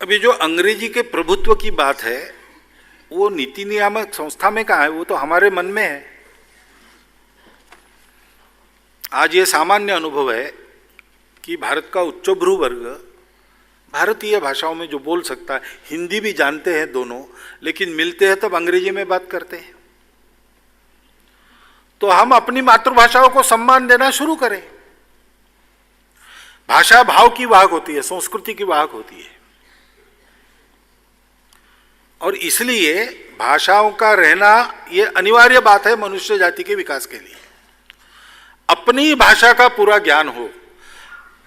अभी जो अंग्रेजी के प्रभुत्व की बात है वो नीति नियामक संस्था में कहाँ है, वो तो हमारे मन में है। आज ये सामान्य अनुभव है कि भारत का उच्चभ्रू वर्ग भारतीय भाषाओं में जो बोल सकता है, हिंदी भी जानते हैं दोनों, लेकिन मिलते हैं तब अंग्रेजी में बात करते हैं। तो हम अपनी मातृभाषाओं को सम्मान देना शुरू करें। भाषा भाव की वाहक होती है, संस्कृति की वाहक होती है, और इसलिए भाषाओं का रहना ये अनिवार्य बात है मनुष्य जाति के विकास के लिए। अपनी भाषा का पूरा ज्ञान हो,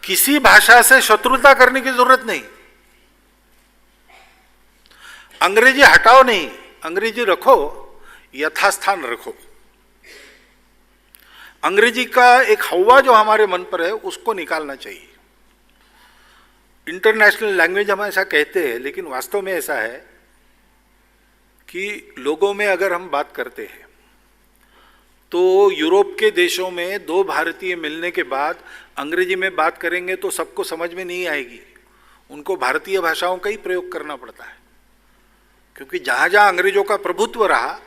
किसी भाषा से शत्रुता करने की जरूरत नहीं। अंग्रेजी हटाओ नहीं, अंग्रेजी रखो, यथास्थान रखो। अंग्रेजी का एक हवा जो हमारे मन पर है उसको निकालना चाहिए। इंटरनेशनल लैंग्वेज हम ऐसा कहते हैं, लेकिन वास्तव में ऐसा है कि लोगों में अगर हम बात करते हैं तो यूरोप के देशों में दो भारतीय मिलने के बाद अंग्रेजी में बात करेंगे तो सबको समझ में नहीं आएगी। उनको भारतीय भाषाओं का ही प्रयोग करना पड़ता है, क्योंकि जहाँ जहाँ अंग्रेजों का प्रभुत्व रहा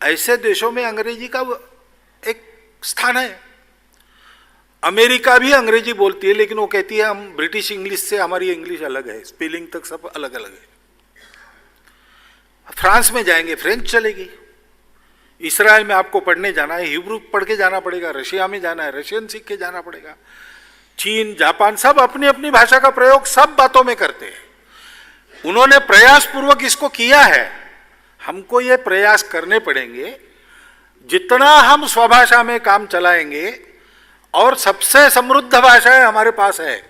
ऐसे देशों में अंग्रेजी का एक स्थान है। अमेरिका भी अंग्रेजी बोलती है, लेकिन वो कहती है हम ब्रिटिश इंग्लिश से, हमारी इंग्लिश अलग है, स्पेलिंग तक सब अलग अलग है। फ्रांस में जाएंगे फ्रेंच चलेगी, इसराइल में आपको पढ़ने जाना है हिब्रू पढ़ के जाना पड़ेगा, रशिया में जाना है रशियन सीख के जाना पड़ेगा, चीन जापान सब अपनी अपनी भाषा का प्रयोग सब बातों में करते हैं। उन्होंने प्रयास पूर्वक इसको किया है, हमको ये प्रयास करने पड़ेंगे। जितना हम स्वभाषा में काम चलाएंगे, और सबसे समृद्ध भाषाएं हमारे पास है,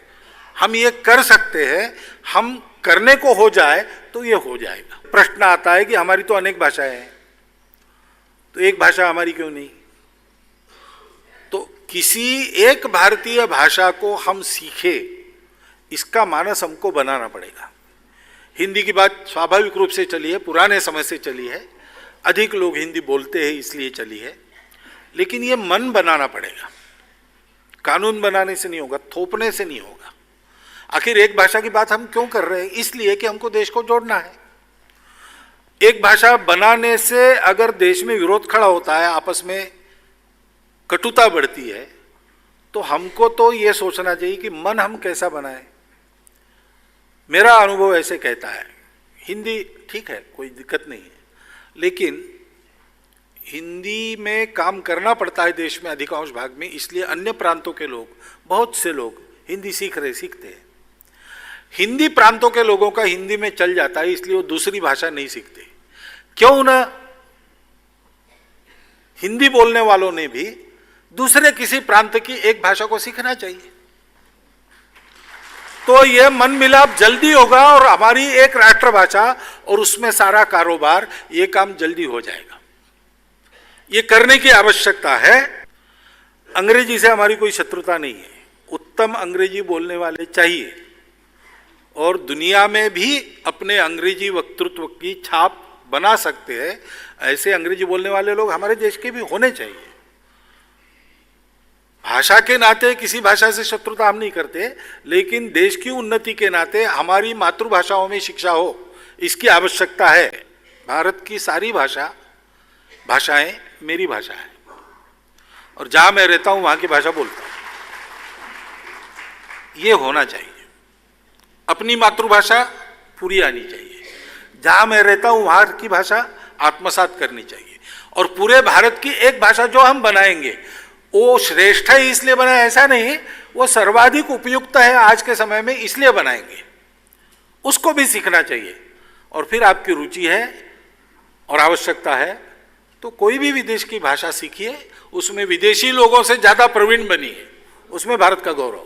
हम ये कर सकते हैं, हम करने को हो जाए तो ये हो जाएगा। प्रश्न आता है कि हमारी तो अनेक भाषाएं हैं, तो एक भाषा हमारी क्यों नहीं? तो किसी एक भारतीय भाषा को हम सीखे, इसका मानस हमको बनाना पड़ेगा। हिंदी की बात स्वाभाविक रूप से चली है, पुराने समय से चली है, अधिक लोग हिंदी बोलते हैं इसलिए चली है, लेकिन ये मन बनाना पड़ेगा। कानून बनाने से नहीं होगा, थोपने से नहीं होगा। आखिर एक भाषा की बात हम क्यों कर रहे हैं? इसलिए कि हमको देश को जोड़ना है। एक भाषा बनाने से अगर देश में विरोध खड़ा होता है, आपस में कटुता बढ़ती है, तो हमको तो ये सोचना चाहिए कि मन हम कैसा बनाएं। मेरा अनुभव ऐसे कहता है, हिंदी ठीक है, कोई दिक्कत नहीं है, लेकिन हिंदी में काम करना पड़ता है देश में अधिकांश भाग में, इसलिए अन्य प्रांतों के लोग, बहुत से लोग हिंदी सीखते हैं। हिंदी प्रांतों के लोगों का हिंदी में चल जाता है, इसलिए वो दूसरी भाषा नहीं सीखते। क्यों ना हिंदी बोलने वालों ने भी दूसरे किसी प्रांत की एक भाषा को सीखना चाहिए, तो यह मन मिलाप जल्दी होगा और हमारी एक राष्ट्रभाषा और उसमें सारा कारोबार, ये काम जल्दी हो जाएगा। ये करने की आवश्यकता है। अंग्रेजी से हमारी कोई शत्रुता नहीं है, उत्तम अंग्रेजी बोलने वाले चाहिए, और दुनिया में भी अपने अंग्रेजी वक्तृत्व की छाप बना सकते हैं। ऐसे अंग्रेजी बोलने वाले लोग हमारे देश के भी होने चाहिए। भाषा के नाते किसी भाषा से शत्रुता हम नहीं करते, लेकिन देश की उन्नति के नाते हमारी मातृभाषाओं में शिक्षा हो, इसकी आवश्यकता है। भारत की सारी भाषाएं मेरी भाषा है, और जहां मैं रहता हूं वहां की भाषा बोलता हूं। ये होना चाहिए। अपनी मातृभाषा पूरी आनी चाहिए, जहां मैं रहता हूं वहां की भाषा आत्मसात करनी चाहिए। और पूरे भारत की एक भाषा जो हम बनाएंगे वो श्रेष्ठ है इसलिए बनाए ऐसा नहीं, वो सर्वाधिक उपयुक्त है आज के समय में इसलिए बनाएंगे, उसको भी सीखना चाहिए। और फिर आपकी रुचि है और आवश्यकता है तो कोई भी विदेश की भाषा सीखिए, उसमें विदेशी लोगों से ज्यादा प्रवीण बनिए, उसमें भारत का गौरव है।